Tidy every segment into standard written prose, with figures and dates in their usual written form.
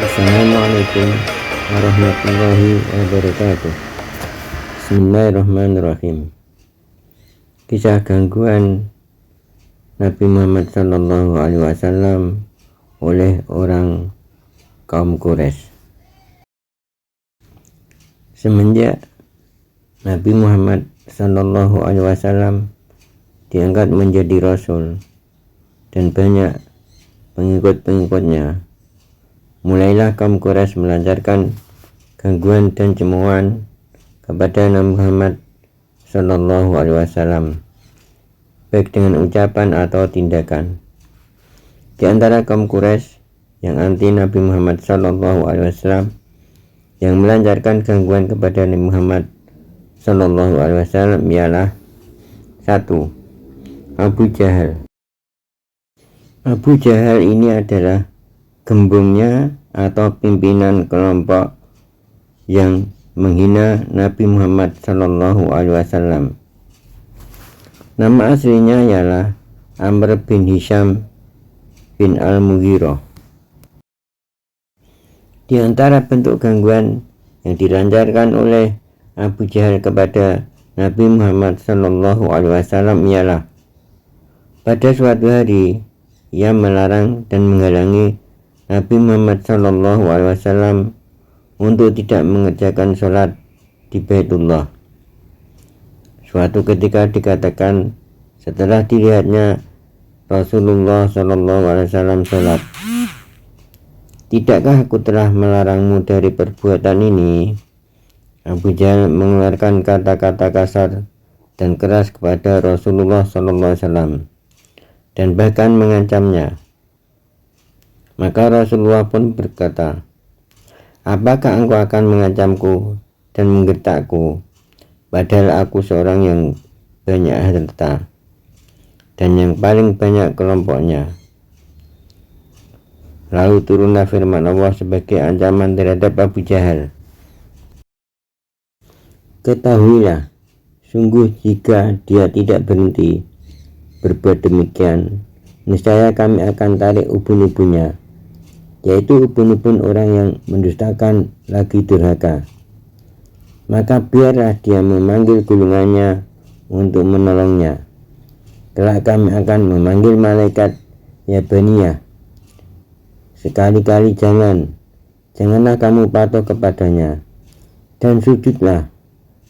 Assalamualaikum warahmatullahi wabarakatuh. Bismillahirrahmanirrahim. Kisah gangguan Nabi Muhammad SAW oleh orang kaum Quraisy. Semenjak Nabi Muhammad SAW diangkat menjadi Rasul dan banyak pengikut-pengikutnya, mulailah kaum Quraisy melancarkan gangguan dan cemoohan kepada Nabi Muhammad SAW, baik dengan ucapan atau tindakan. Di antara kaum Quraisy yang anti Nabi Muhammad SAW yang melancarkan gangguan kepada Nabi Muhammad SAW ialah 1. Abu Jahal. Abu Jahal ini adalah gembongnya atau pimpinan kelompok yang menghina Nabi Muhammad SAW. Nama aslinya ialah Amr bin Hisham bin Al-Mughirah. Di antara bentuk gangguan yang dilancarkan oleh Abu Jahal kepada Nabi Muhammad SAW ialah pada suatu hari ia melarang dan menghalangi Nabi Muhammad SAW untuk tidak mengerjakan sholat di Baitullah. Suatu ketika dikatakan setelah dilihatnya Rasulullah SAW sholat, "Tidakkah aku telah melarangmu dari perbuatan ini?" Abu Jahal mengeluarkan kata-kata kasar dan keras kepada Rasulullah SAW dan bahkan mengancamnya. Maka Rasulullah pun berkata, "Apakah engkau akan mengancamku dan menggertakku, padahal aku seorang yang banyak harta dan yang paling banyak kelompoknya?" Lalu turunlah firman Allah sebagai ancaman terhadap Abu Jahal. "Ketahuilah, sungguh jika dia tidak berhenti berbuat demikian, niscaya kami akan tarik ubun-ubunnya, yaitu ubun-ubun orang yang mendustakan lagi durhaka. Maka biarlah dia memanggil gulungannya untuk menolongnya. Kelak kami akan memanggil malaikat Yabaniyah. Sekali-kali janganlah kamu patuh kepadanya, dan sujudlah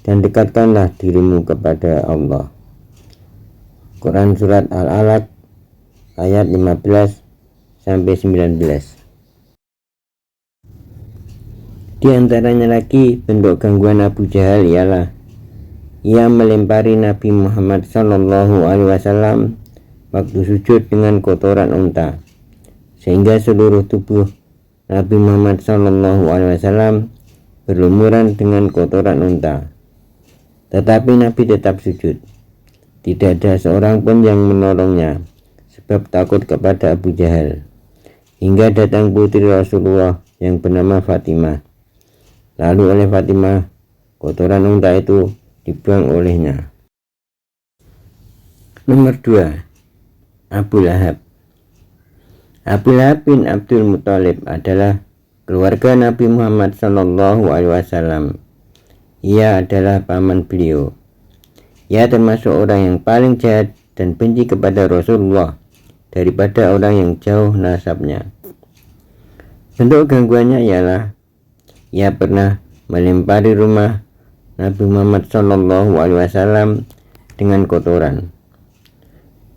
dan dekatkanlah dirimu kepada Allah." Quran Surat Al-Alaq ayat 15-19. Di antaranya lagi bentuk gangguan Abu Jahal ialah ia melempari Nabi Muhammad SAW waktu sujud dengan kotoran unta, sehingga seluruh tubuh Nabi Muhammad SAW berlumuran dengan kotoran unta. Tetapi Nabi tetap sujud. Tidak ada seorang pun yang menolongnya, sebab takut kepada Abu Jahal. Hingga datang putri Rasulullah yang bernama Fatimah. Lalu oleh Fatimah, kotoran unta itu dibuang olehnya. Nomor 2. Abu Lahab. Abu Lahab bin Abdul Muthalib adalah keluarga Nabi Muhammad SAW. Ia adalah paman beliau. Ia termasuk orang yang paling jahat dan benci kepada Rasulullah daripada orang yang jauh nasabnya. Bentuk gangguannya ialah ia pernah melempari rumah Nabi Muhammad SAW dengan kotoran.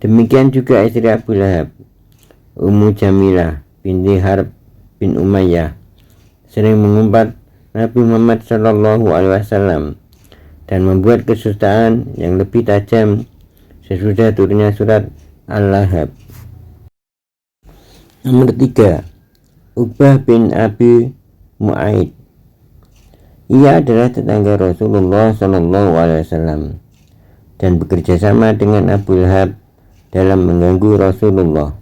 Demikian juga istri Abu Lahab, Ummu Jamilah binti Harb bin Umayyah, sering mengumpat Nabi Muhammad SAW dan membuat kesustaan yang lebih tajam sesudah turunnya surat Al-Lahab. Nomor 3. Uqbah bin Abi Mu'aid. Ia adalah tetangga Rasulullah SAW dan bekerja sama dengan Abu Lahab dalam mengganggu Rasulullah.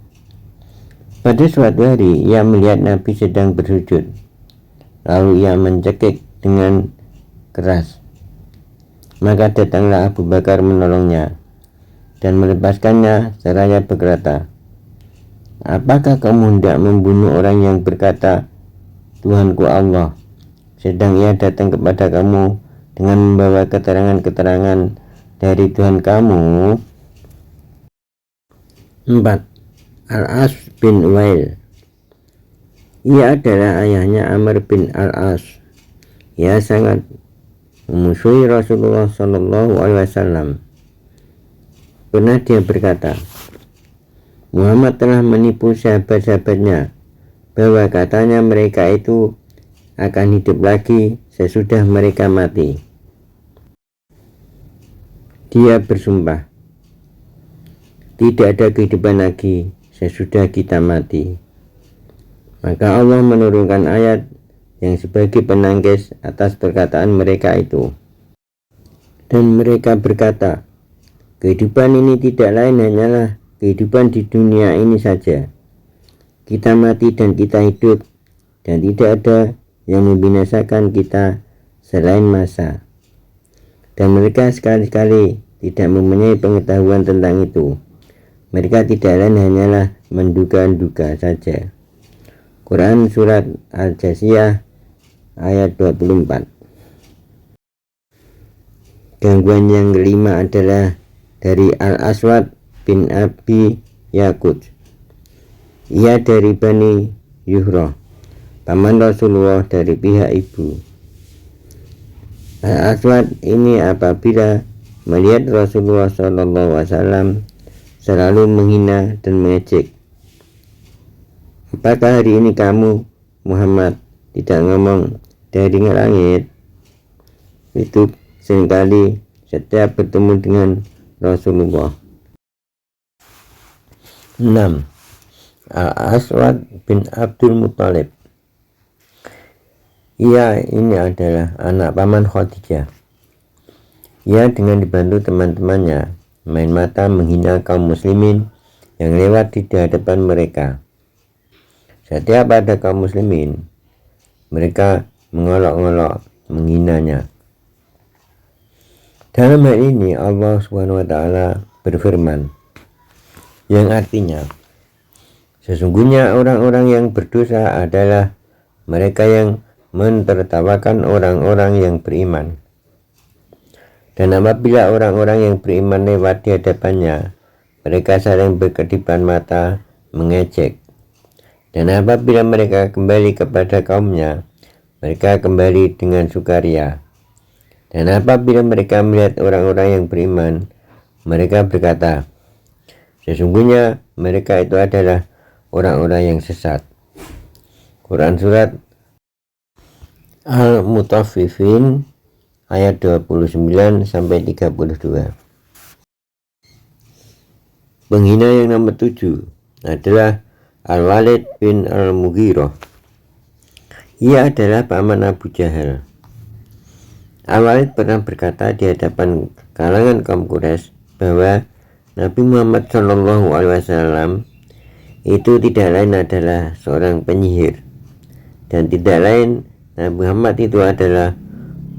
Pada suatu hari ia melihat Nabi sedang bersujud, lalu ia mencekik dengan keras. Maka datanglah Abu Bakar menolongnya dan melepaskannya seraya berkata, "Apakah kamu hendak membunuh orang yang berkata Tuhanku Allah, sedang ia datang kepada kamu dengan membawa keterangan-keterangan dari Tuhan kamu. 4. Al-As bin Wail. Ia adalah ayahnya Amr bin Al-As. Ia sangat memusuhi Rasulullah SAW. Pernah dia berkata, Muhammad telah menipu sahabat-sahabatnya bahwa katanya mereka itu akan hidup lagi sesudah mereka mati. Dia bersumpah, tidak ada kehidupan lagi sesudah kita mati. Maka Allah menurunkan ayat yang sebagai penangkis atas perkataan mereka itu. Dan mereka berkata, kehidupan ini tidak lain hanyalah kehidupan di dunia ini saja. Kita mati dan kita hidup, dan tidak ada yang membinasakan kita selain masa. Dan mereka sekali-kali tidak mempunyai pengetahuan tentang itu. Mereka tidak lain hanyalah menduga-duga saja. Quran Surat Al-Jasiyah ayat 24. Gangguan yang kelima adalah dari Al-Aswad bin Abi Yakut. Ia dari Bani Yuhrah, paman Rasulullah dari pihak ibu. Al-Aswad ini apabila melihat Rasulullah SAW selalu menghina dan mengejek. Apakah hari ini kamu, Muhammad, tidak ngomong dari langit? Itu seringkali setiap bertemu dengan Rasulullah. 6. Al-Aswad bin Abdul Muttalib. Ia ini adalah anak paman Khadijah. Ia dengan dibantu teman-temannya main mata menghina kaum muslimin yang lewat di hadapan mereka. Setiap ada kaum muslimin, mereka mengolok-olok menghinanya. Dalam hal ini Allah SWT berfirman, yang artinya, sesungguhnya orang-orang yang berdosa adalah mereka yang mentertawakan orang-orang yang beriman. Dan apabila orang-orang yang beriman lewat di hadapannya, mereka saling berkedipan mata mengejek. Dan apabila mereka kembali kepada kaumnya, mereka kembali dengan sukaria. Dan apabila mereka melihat orang-orang yang beriman, mereka berkata, sesungguhnya mereka itu adalah orang-orang yang sesat. Quran Surat Al-Mutaffifin ayat 29-32. Penghina yang nomor 7 adalah Al-Walid bin Al-Mughirah. Ia adalah paman Abu Jahal. Al-Walid pernah berkata di hadapan kalangan kaum Quraisy bahwa Nabi Muhammad SAW itu tidak lain adalah seorang penyihir, dan tidak lain Nabi Muhammad itu adalah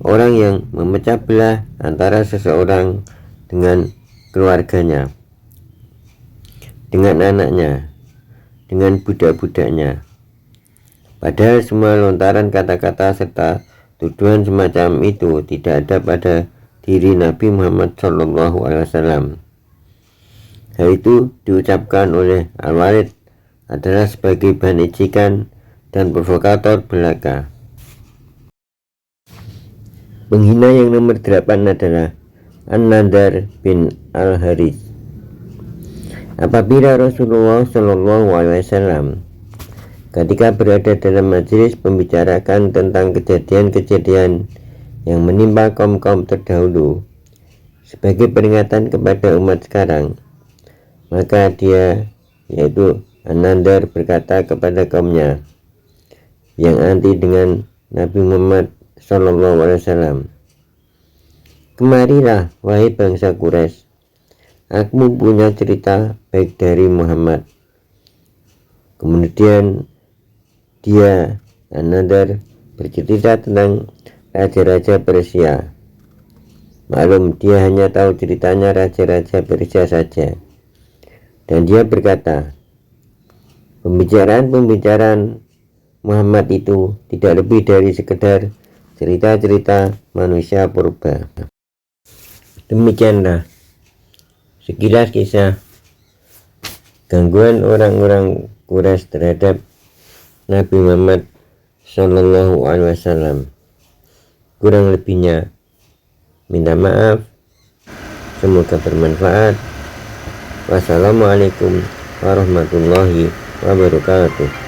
orang yang memecah belah antara seseorang dengan keluarganya, dengan anaknya, dengan budak-budaknya. Padahal semua lontaran kata-kata serta tuduhan semacam itu tidak ada pada diri Nabi Muhammad SAW. Hal itu diucapkan oleh Al-Walid adalah sebagai bahan ejekan dan provokator belaka. Penghina yang nomor 8 adalah An-Nadar bin Al-Harith. Apabila Rasulullah SAW ketika berada dalam majelis membicarakan tentang kejadian-kejadian yang menimpa kaum-kaum terdahulu sebagai peringatan kepada umat sekarang, maka dia, yaitu An-Nadar, berkata kepada kaumnya yang anti dengan Nabi Muhammad SAW, kemarilah wahai bangsa Quraisy, aku punya cerita baik dari Muhammad. Kemudian dia, An-Nadar, bercerita tentang raja-raja Persia. Maklum, dia hanya tahu ceritanya raja-raja Persia saja. Dan dia berkata, pembicaraan Muhammad itu tidak lebih dari sekedar cerita-cerita manusia purba. Demikianlah sekilas kisah gangguan orang-orang Quraisy terhadap Nabi Muhammad Sallallahu Alaihi Wasallam. Kurang lebihnya minta maaf. Semoga bermanfaat. Wassalamualaikum warahmatullahi wabarakatuh.